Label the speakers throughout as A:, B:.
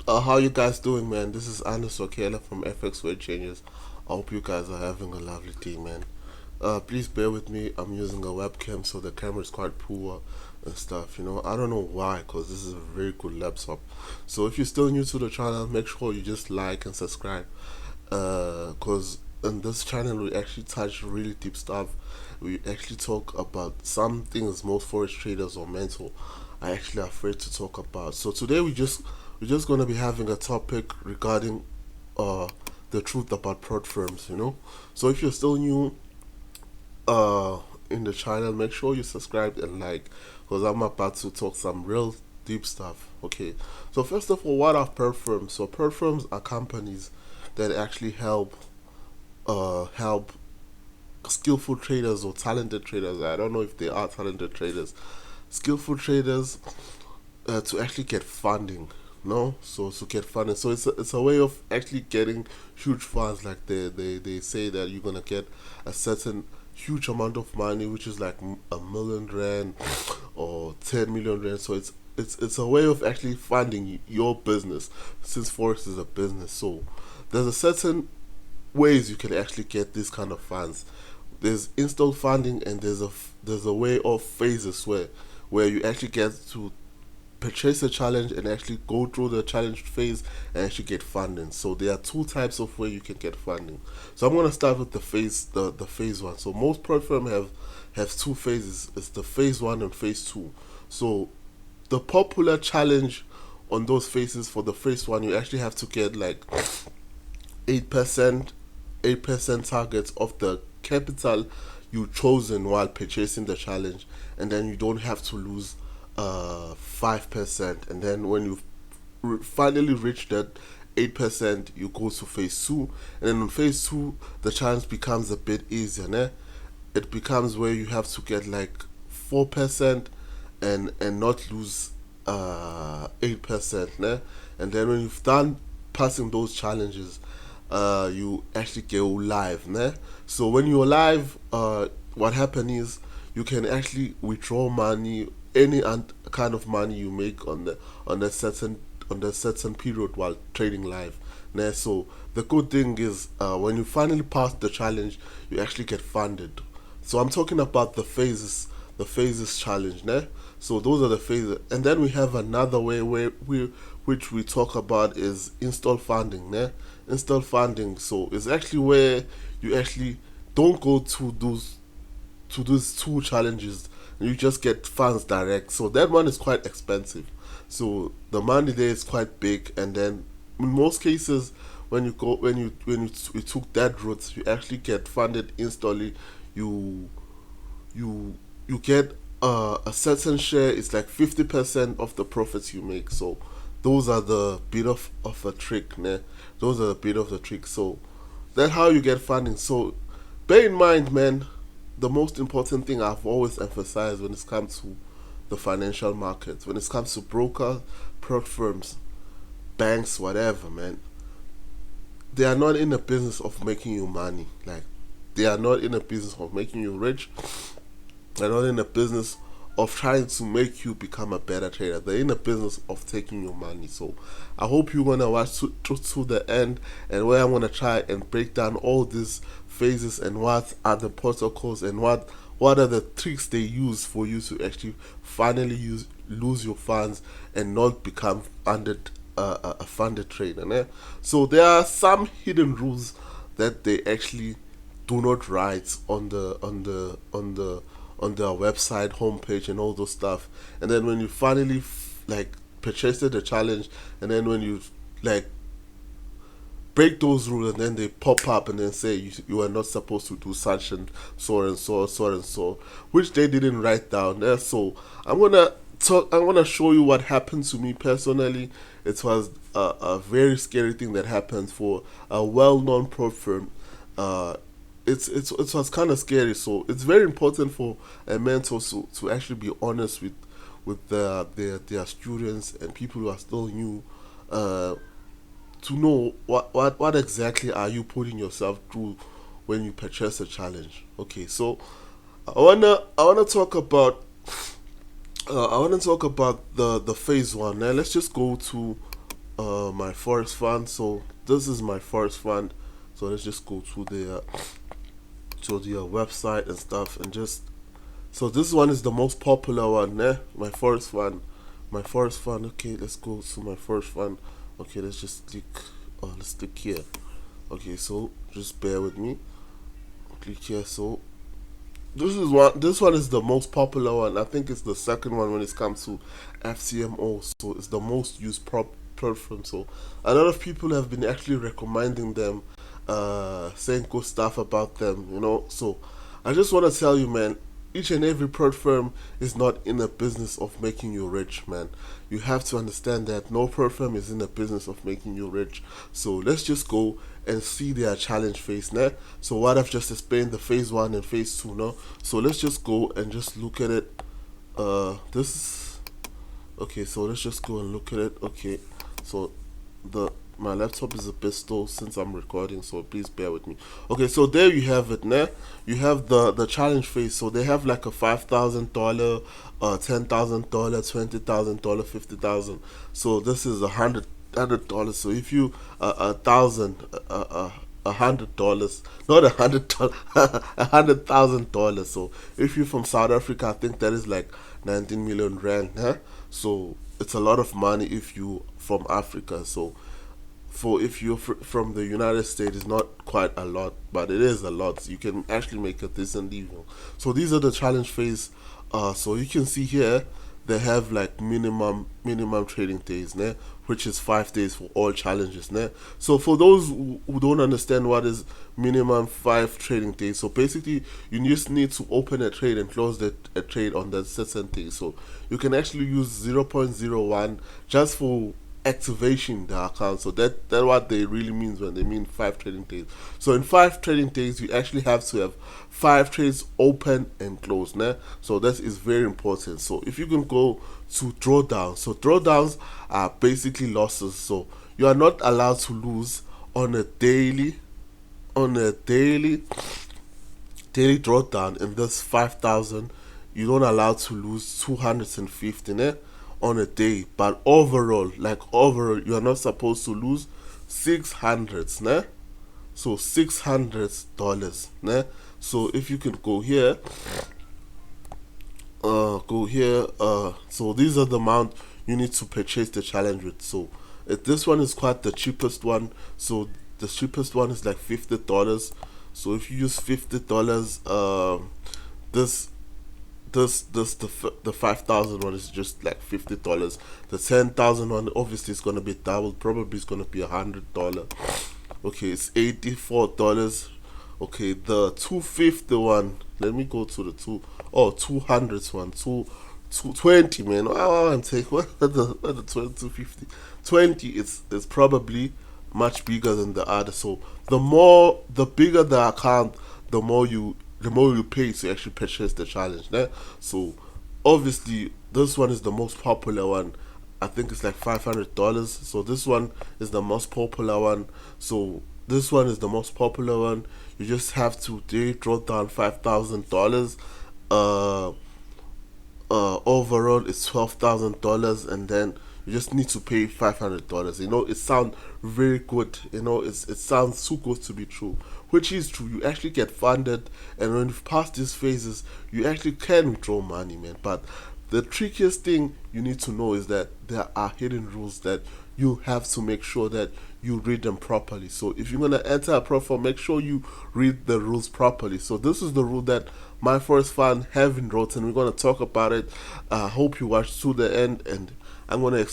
A: How you guys doing, man? This is Anders Okela from FX Word Changes. I hope you guys are having a lovely day, man. Please bear with me. I'm using a webcam, so the camera is quite poor and stuff. I don't know why, cause this is a very good laptop. So if you're still new to the channel, make sure you just like and subscribe. Cause in this channel we actually touch really deep stuff. We actually talk about some things most forex traders or mental are actually afraid to talk about. So today we're just gonna be having a topic regarding uh the truth about prod firms. So if you're still new uh in the channel, make sure you subscribe and like, because I'm about to talk some real deep stuff. Okay. So first of all, what are prod firms? So prod firms are companies that actually help skillful traders or talented traders. I don't know if they are talented traders, skillful traders, to actually get funding. No, so to get funding, so it's a way of actually getting huge funds. Like they say that you're gonna get a certain huge amount of money, which is like a million rand or 10 million rand. So it's a way of actually funding your business, since forex is a business. So there's a certain ways you can actually get this kind of funds. There's install funding, and there's a way of phases where you actually get to purchase a challenge and actually go through the challenge phase and actually get funding. So there are two types of way you can get funding. So I'm gonna start with the phase one. So most platforms have two phases. It's the phase one and phase two. So the popular challenge on those phases, for the phase one, you actually have to get like 8%, 8% targets of the capital you chosen while purchasing the challenge, and then you don't have to lose 5%. And then when you finally reach that 8%, you go to phase two. And then in phase two, the challenge becomes a bit easier. Ne? It becomes where you have to get like 4% and not lose 8%. Ne? And then when you've done passing those challenges, you actually go live. Ne? So when you're live, what happens is you can actually withdraw money, any kind of money you make on the certain period while trading live. Ne? So the good thing is, when you finally pass the challenge, you actually get funded. So I'm talking about the phases challenge. Ne? So those are the phases, and then we have another way which we talk about is install funding. Ne? Install funding. So it's actually where you actually don't go to those two challenges. You just get funds direct. So that one is quite expensive. So the money there is quite big, and then in most cases, when you took that route, you actually get funded instantly. You you get a certain share. It's like 50% of the profits you make. So those are the bit of a trick. Ne? Those are the bit of the trick. So that's how you get funding. So bear in mind, man, the most important thing I've always emphasized when it comes to the financial markets, when it comes to broker, prop firms, banks, whatever, man, they are not in the business of making you money. Like, they are not in the business of making you rich. They're not in the business of trying to make you become a better trader. They're in the business of taking your money. So I hope you're gonna watch to the end, and where I'm gonna try and break down all these phases and what are the protocols and what are the tricks they use for you to actually finally lose your funds and not become funded, a funded trader. Ne? So there are some hidden rules that they actually do not write on their website homepage and all those stuff. And then when you finally like purchase the challenge, and then when you like break those rules, and then they pop up and then say you are not supposed to do such and so and so so and so, which they didn't write down there. So I'm gonna show you what happened to me personally. It was a very scary thing that happened for a well-known prop firm. uh it was kind of scary. So it's very important for a mentor to actually be honest with their students and people who are still new, uh, to know what exactly are you putting yourself through when you purchase a challenge. Okay, so I wanna talk about I wanna talk about the phase one. Now let's just go to my forex fund. So this is my forex fund. So let's just go to the website and stuff, and just, so this one is the most popular one, eh? My forex fund, my forex fund. Okay, let's go to my forex fund. Okay, let's just click. Let's click here. Okay, so just bear with me. Click here. So this is one. This one is the most popular one. I think it's the second one when it comes to FCMO. So it's the most used prop firm. So a lot of people have been actually recommending them, saying good stuff about them. So I just want to tell you, man. Each and every prop firm is not in a business of making you rich, man. You have to understand that no prop firm is in the business of making you rich. So let's just go and see their challenge phase, né? So what I've just explained, the phase one and phase two, no? So let's just go and just look at it. This, okay, so let's just go and look at it. Okay, so my laptop is a bit slow since I'm recording, so please bear with me. Okay, so there you have it, né? You have the challenge phase. So they have like a $5,000, $10,000, $20,000, 50,000. So this is $100. So if you $100, not $100, $100,000. So if you're from South Africa, I think that is like 19 million rand, huh? So it's a lot of money if you from Africa. So for if you're from the United States, it's not quite a lot, but it is a lot. You can actually make a decent living. So these are the challenge phase. So you can see here they have like minimum trading days, né? Which is 5 days for all challenges, né? So for those who don't understand what is minimum 5 trading days, so basically you just need to open a trade and close a trade on that certain day. So you can actually use 0.01 just for activation the account. So that's what they really means when they mean 5 trading days. So in 5 trading days you actually have to have 5 trades open and closed, né? So that is very important. So if you can go to drawdowns, so drawdowns are basically losses. So you are not allowed to lose on a daily drawdown. In this 5,000 you don't allow to lose 250, né? On a day, but overall you are not supposed to lose 600s, né? So $600, né? So if you can go here, so these are the amount you need to purchase the challenge with. So this one is quite the cheapest one. So the cheapest one is like $50. So if you use $50, the 5,000 one is just like $50. The 10,000 one obviously is gonna be doubled. Probably is gonna be $100. Okay, it's $84. Okay, the 250 one. Let me go to the 200 one. 220, man. Oh, I'm taking what the 250. 20 is probably much bigger than the other. So the bigger the account, the more you pay to actually purchase the challenge, né? So obviously this one is the most popular one. I think it's like $500. So this one is the most popular one. So this one is the most popular one. You just have to draw down $5,000. Overall it's $12,000, and then you just need to pay $500. It sounds very good. It sounds too good to be true, which is true. You actually get funded, and when you pass these phases, you actually can withdraw money, man. But the trickiest thing you need to know is that there are hidden rules that you have to make sure that you read them properly. So if you're gonna enter a profile, make sure you read the rules properly. So this is the rule that my first fan having wrote, and we're gonna talk about it. I hope you watch to the end, and I'm gonna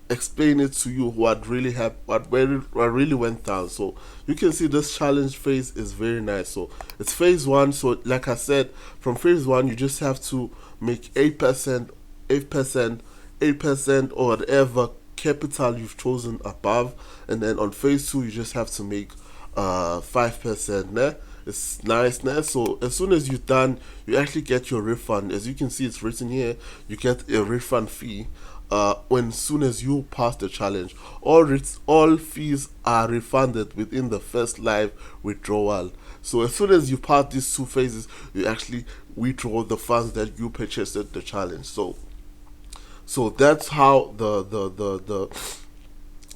A: explain it to you what really happened, what really went down. So you can see this challenge phase is very nice. So it's phase one. So like I said, from phase one you just have to make 8%, or whatever capital you've chosen above, and then on phase two you just have to make 5%, né? It's nice, né? So as soon as you're done, you actually get your refund. As you can see, it's written here, you get a refund fee when soon as you pass the challenge. All fees are refunded within the first live withdrawal. So as soon as you pass these 2 phases, you actually withdraw the funds that you purchased at the challenge. So that's how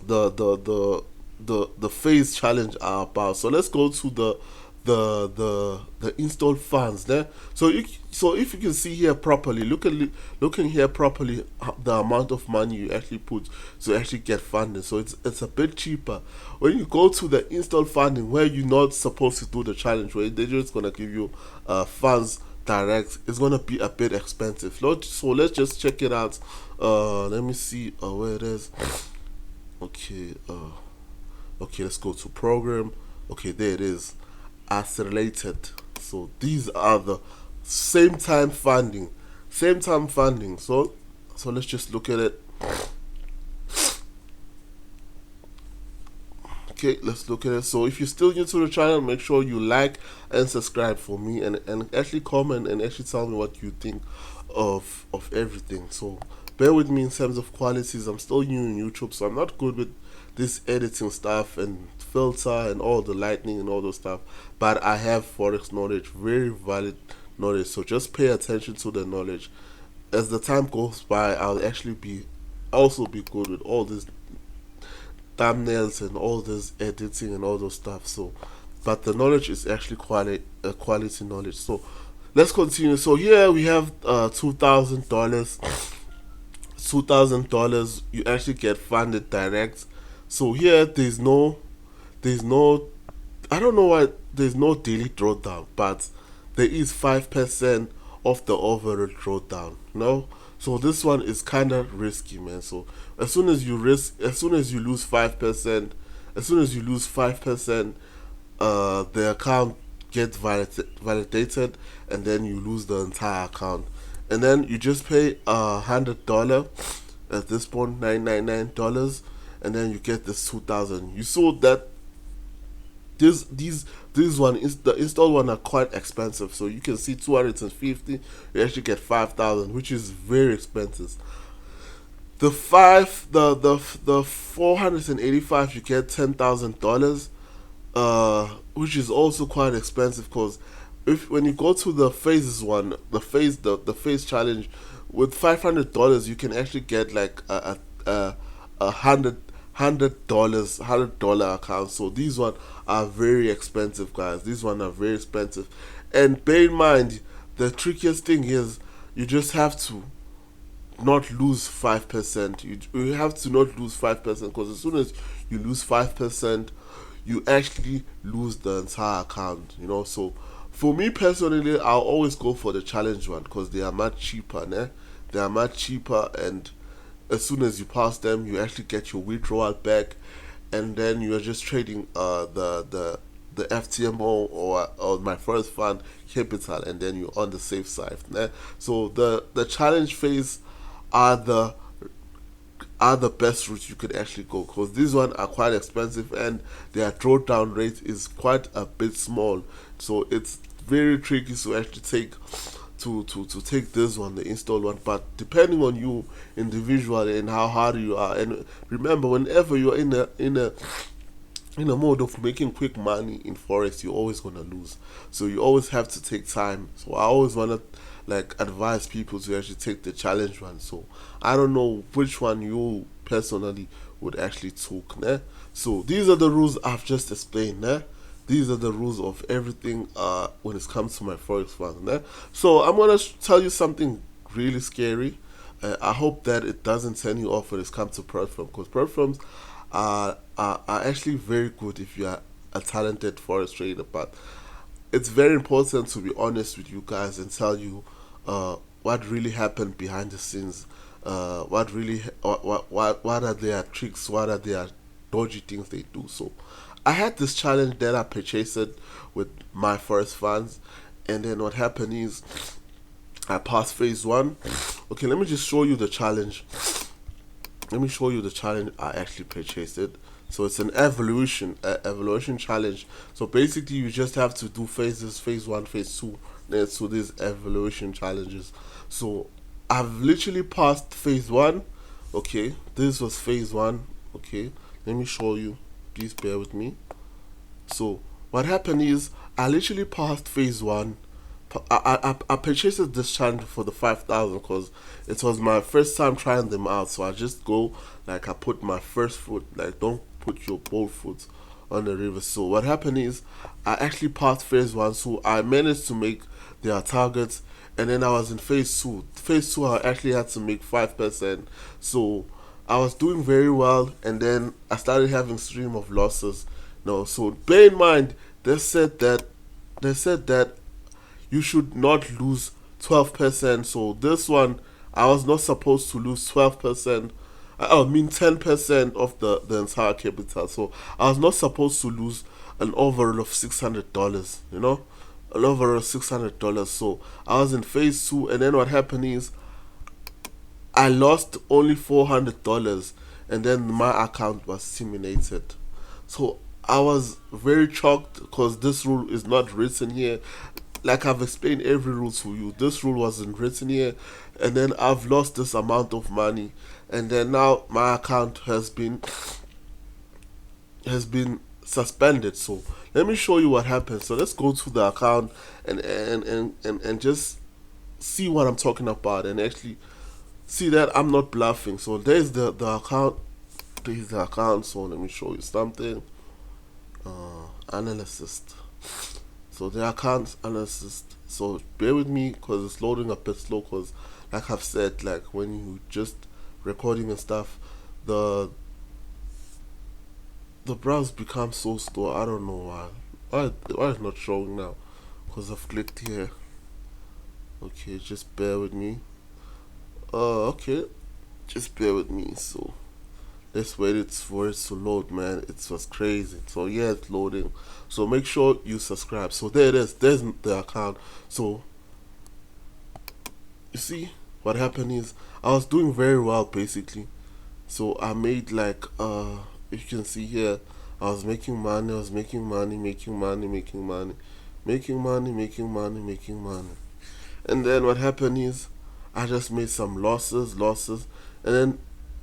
A: the phase challenge are about. So let's go to the installed funds there. So if you can see here properly, looking here properly, the amount of money you actually put to actually get funding. So it's a bit cheaper when you go to the installed funding, where you're not supposed to do the challenge, where they're just gonna give you funds direct. It's gonna be a bit expensive. So let's just check it out. Let me see where it is. Okay, okay, let's go to program. Okay, there it is. Accelerated. So these are the same time funding. Same time funding. So let's just look at it. Okay, let's look at it. So if you're still new to the channel, make sure you like and subscribe for me, and actually comment and actually tell me what you think of everything. So bear with me in terms of qualities. I'm still new in YouTube, so I'm not good with this editing stuff and filter and all the lightning and all those stuff. But I have forex knowledge, very valid knowledge. So just pay attention to the knowledge. As the time goes by, I'll actually also be good with all this thumbnails and all this editing and all those stuff. So, but the knowledge is actually quality knowledge. So let's continue. So here we have $2,000. $2,000 you actually get funded direct. So here there's no I don't know why there's no daily drawdown, but there is 5% of the overall drawdown. No, so this one is kind of risky, man. So as soon as you lose 5%, the account gets validated, and then you lose the entire account, and then you just pay $100 at this point, $999, and then you get this 2,000. You saw that these one is the installed one are quite expensive. So you can see 250, you actually get 5,000, which is very expensive. The 485 you get $10,000, which is also quite expensive, because if when you go to the phases one, the phase challenge, with $500 you can actually get like a $100 account. So these one are very expensive, guys. These one are very expensive, and bear in mind, the trickiest thing is you just have to not lose 5%. You have to not lose 5%, because as soon as you lose 5%, you actually lose the entire account. So for me personally, I'll always go for the challenge one, because they are much cheaper. They are much cheaper, and as soon as you pass them, you actually get your withdrawal back, and then you are just trading the FTMO or my first fund capital, and then you're on the safe side. So the challenge phase are the best routes you could actually go, because these ones are quite expensive, and their drawdown rate is quite a bit small. So it's very tricky to actually take take this one, the installed one. But depending on you individually and how hard you are, and remember, whenever you're in a mode of making quick money in forex, you're always gonna lose. So you always have to take time. So I always wanna advise people to actually take the challenge one. So I don't know which one you personally would actually take. So these are the rules I've just explained. These are the rules of everything when it comes to my forex fund. So I'm gonna tell you something really scary. I hope that it doesn't turn you off when it comes to prop firm, because prop firms are actually very good if you are a talented forex trader. But it's very important to be honest with you guys and tell you what really happened behind the scenes. What are their tricks? What are their dodgy things they do? So I had this challenge that I purchased it with my first funds, and then what happened is I passed phase one. Okay, let me just show you the challenge. Let me show you the challenge I actually purchased it. So it's an evaluation challenge. So basically you just have to do phases, phase one, phase two, then to these evaluation challenges. So I've literally passed phase one. Okay, this was phase one. Okay, let me show you. Please bear with me. So what happened is I literally passed phase one, I purchased this channel for the 5,000 because it was my first time trying them out. So I just go, like, I put my first foot, like, don't put your both foot on the river. So what happened is I actually passed phase one, so I managed to make their targets, and then I was in phase two. Phase two, I actually had to make 5%. So I was doing very well, and then I started having stream of losses. No, so bear in mind they said that you should not lose 12%. So this one, I was not supposed to lose 12%. I mean 10% of the entire capital. So I was not supposed to lose an overall of $600. An overall of $600. So I was in phase two, and then what happened is I lost only $400, and then my account was terminated. So I was very shocked because this rule is not written here. Like I've explained every rule to you, this rule wasn't written here, and then I've lost this amount of money, and then now my account has been suspended. So let me show you what happened. So let's go to the account and just see what I'm talking about, and actually see that I'm not bluffing. So there's the account. There's the account. So let me show you something. Analysis. So the account analysis. So bear with me because it's loading a bit slow. Because like I've said, like when you just recording and stuff, the browser becomes so slow. I don't know why. Why it's not showing now? Because I've clicked here. Okay, just bear with me. Okay, just bear with me. So let's wait for it to load, man. It was crazy. So yeah, it's loading. So make sure you subscribe. So there it is. There's the account. So you see what happened is I was doing very well basically. So I made like you can see here, I was making money. I was making money, making money, making money, making money, making money, making money. And then what happened is I just made some losses, and then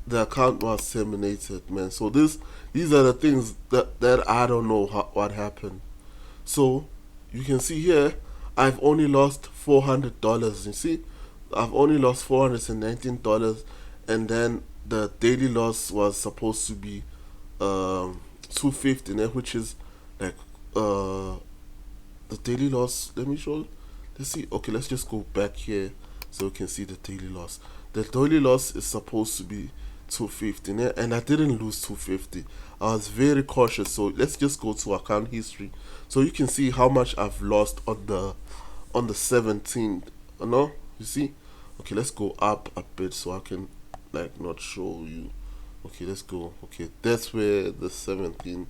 A: the account was terminated, man. So these are the things that I don't know what happened. So you can see here, I've only lost $400. You see, I've only lost $419, and then the daily loss was supposed to be 250, which is like the daily loss. Let me show you. Let's see. Okay, let's just go back here so we can see the daily loss. The daily loss is supposed to be 250, and I didn't lose 250. I was very cautious. So let's just go to account history so you can see how much I've lost on the 17th. No, you see. Okay, let's go up a bit so I can like not show you. Okay, let's go. Okay, that's where the 17.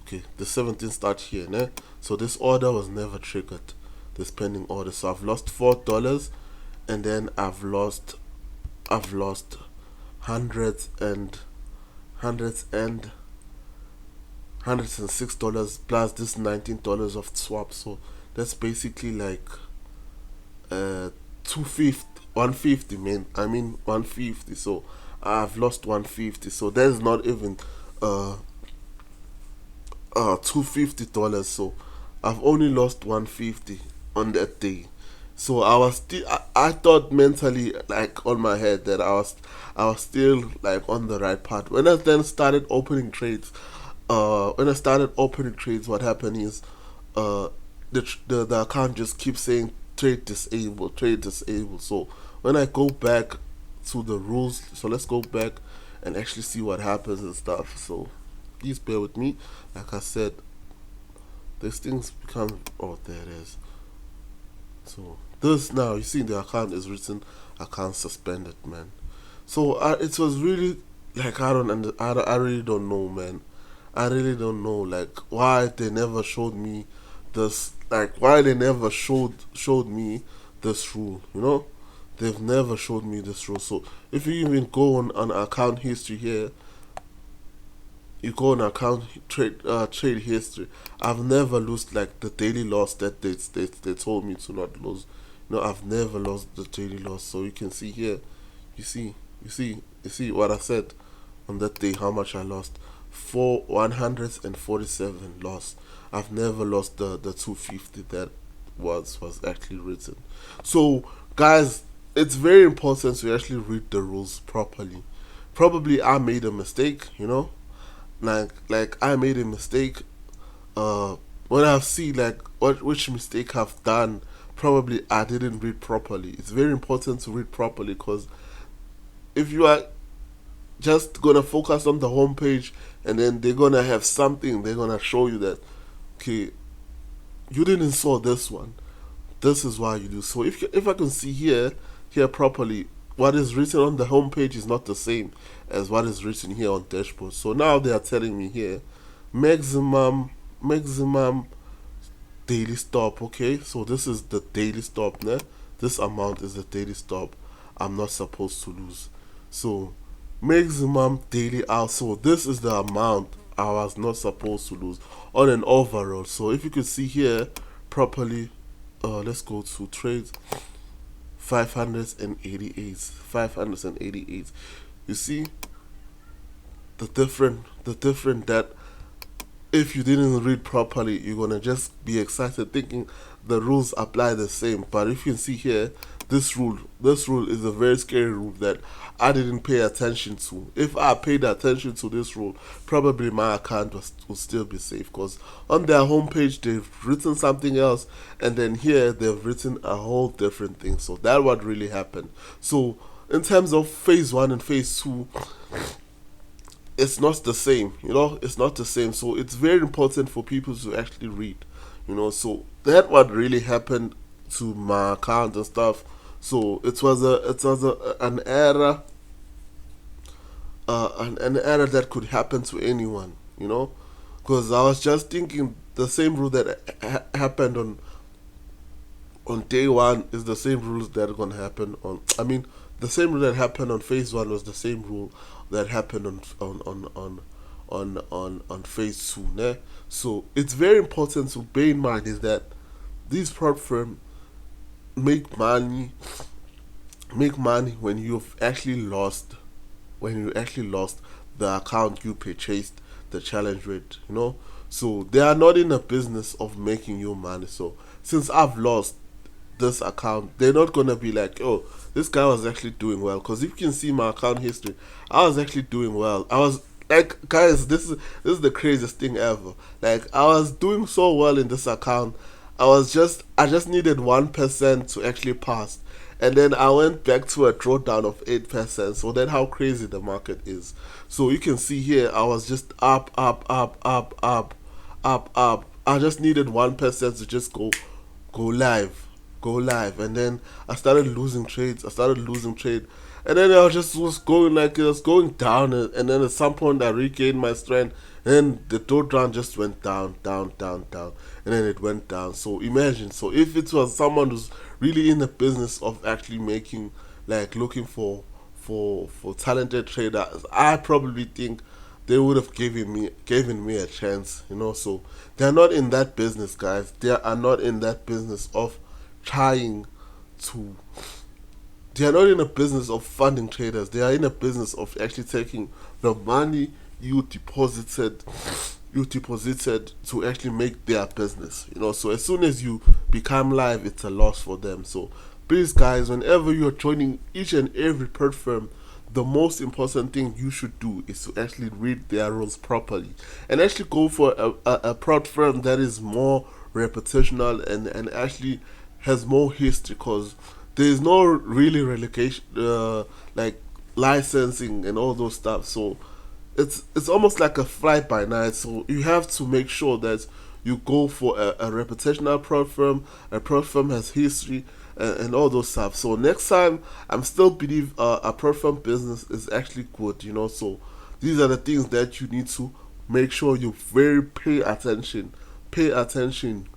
A: Okay, the 17 starts here, né? So this order was never triggered, this pending order. So I've lost $4, and then I've lost hundreds and $106 plus this $19 of swap. So that's basically like 250, 150, man. I mean 150. So I've lost 150. So there's not even $250. So I've only lost 150 on that day. So I was still, I thought mentally, like on my head, that I was still like on the right path. When I then started opening trades, what happened is the account just keeps saying trade disabled, trade disabled. So when I go back to the rules, so let's go back and actually see what happens and stuff. So please bear with me. Like I said, these things become, oh, there it is. So this now, you see the account is written account suspended, man. So it was really like I really don't know, man. I really don't know like why they never showed me this, like why they never showed me this rule. They've never showed me this rule. So if you even go on account history here, you go on account trade history, I've never lost like the daily loss that they told me to not lose. I've never lost the daily loss. So you can see here, you see what I said on that day, how much I lost. 147 loss. I've never lost the 250 that was actually written. So guys, it's very important to actually read the rules properly. Probably I made a mistake, like I made a mistake. uh when I see like which mistake I've done, probably I didn't read properly. It's very important to read properly, because if you are just gonna focus on the homepage, and then they're gonna have something, they're gonna show you that, okay, you didn't saw this one, this is why you do. So if I can see here properly, what is written on the homepage is not the same as what is written here on dashboard. So now they are telling me here maximum daily stop. Okay, so this is the daily stop, né? This amount is the daily stop I'm not supposed to lose. So maximum daily out, so this is the amount I was not supposed to lose on an overall. So if you could see here properly, let's go to trades. 588. You see the different that if you didn't read properly, you're gonna just be excited thinking the rules apply the same. But if you can see here, this rule is a very scary rule that I didn't pay attention to. If I paid attention to this rule, probably my account would still be safe, because on their homepage they've written something else, and then here they've written a whole different thing. So that what really happened. So in terms of phase 1 and phase 2, it's not the same, it's not the same. So it's very important for people to actually read, so that what really happened to my account and stuff. So it was an error, an error that could happen to anyone, because I was just thinking the same rule that happened on day 1 is the same rules that are gonna happen on. I mean, the same rule that happened on phase 1 was the same rule that happened on phase 2. Né? So it's very important to bear in mind is that these prop firms make money when you've actually lost the account you purchased the challenge with. So they are not in a business of making you money. So since I've lost this account, they're not gonna be like, oh, this guy was actually doing well. Because if you can see my account history, I was actually doing well. I was like, guys, this is the craziest thing ever. Like, I was doing so well in this account. I just needed 1% to actually pass, and then I went back to a drawdown of 8%. So then how crazy the market is. So you can see here, I was just up. I just needed 1% to just go live, and then I started losing trades. And then was going like, it was going down, and then at some point I regained my strength, and the drawdown just went down, and then it went down. So imagine, so if it was someone who's really in the business of actually making, like, looking for talented traders, I probably think they would have given me a chance. So they're not in that business, guys. They are not in that business of trying to. They are not in a business of funding traders. They are in a business of actually taking the money you deposited to actually make their business. So as soon as you become live, it's a loss for them. So please, guys, whenever you're joining each and every prop firm, the most important thing you should do is to actually read their rules properly, and actually go for a prop firm that is more reputational and actually has more history, because there is no really relegation, like licensing and all those stuff. So it's almost like a flight by night. So you have to make sure that you go for a reputational prop firm. A prop firm has history and all those stuff. So next time, I'm still believe a prop firm business is actually good. So these are the things that you need to make sure you very pay attention,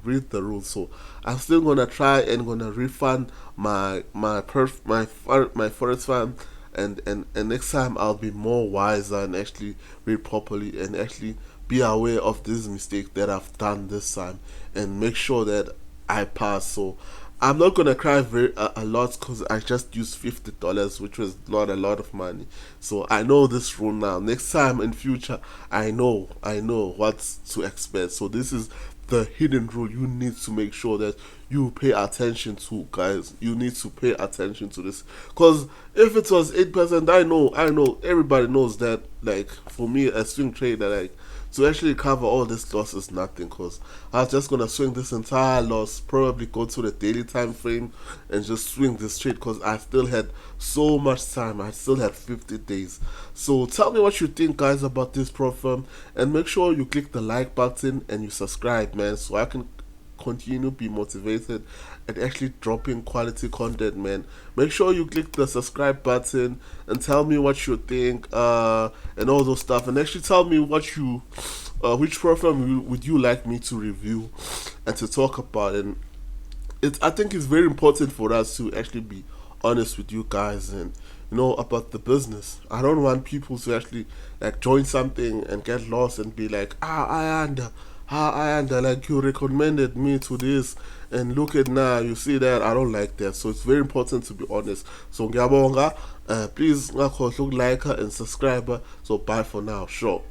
A: read the rules. So I'm still gonna try and gonna refund my forex fund, and next time I'll be more wiser and actually read properly and actually be aware of this mistake that I've done this time, and make sure that I pass. So I'm not gonna cry a lot, because I just used $50, which was not a lot of money. So I know this rule now. Next time in future, I know what to expect. So this is the hidden rule. You need to make sure that you pay attention to, guys. You need to pay attention to this, because if it was 8%, I know everybody knows that, like, for me, a swing trader, like, to actually cover all this loss is nothing, because I was just gonna swing this entire loss, probably go to the daily time frame and just swing this trade, because I still had so much time. I still had 50 days. So tell me what you think, guys, about this prop firm, and make sure you click the like button and you subscribe, man, so I can continue be motivated and actually dropping quality content, man. Make sure you click the subscribe button and tell me what you think, and all those stuff, and actually tell me what you which program would you like me to review and to talk about. And I think it's very important for us to actually be honest with you guys, and about the business. I don't want people to actually, like, join something and get lost and be like, I under, like, you recommended me to this, and look at now, you see that. I don't like that. So it's very important to be honest. So ngiyabonga, please ngakhohlwa ukulike and subscribe. So bye for now. Sure.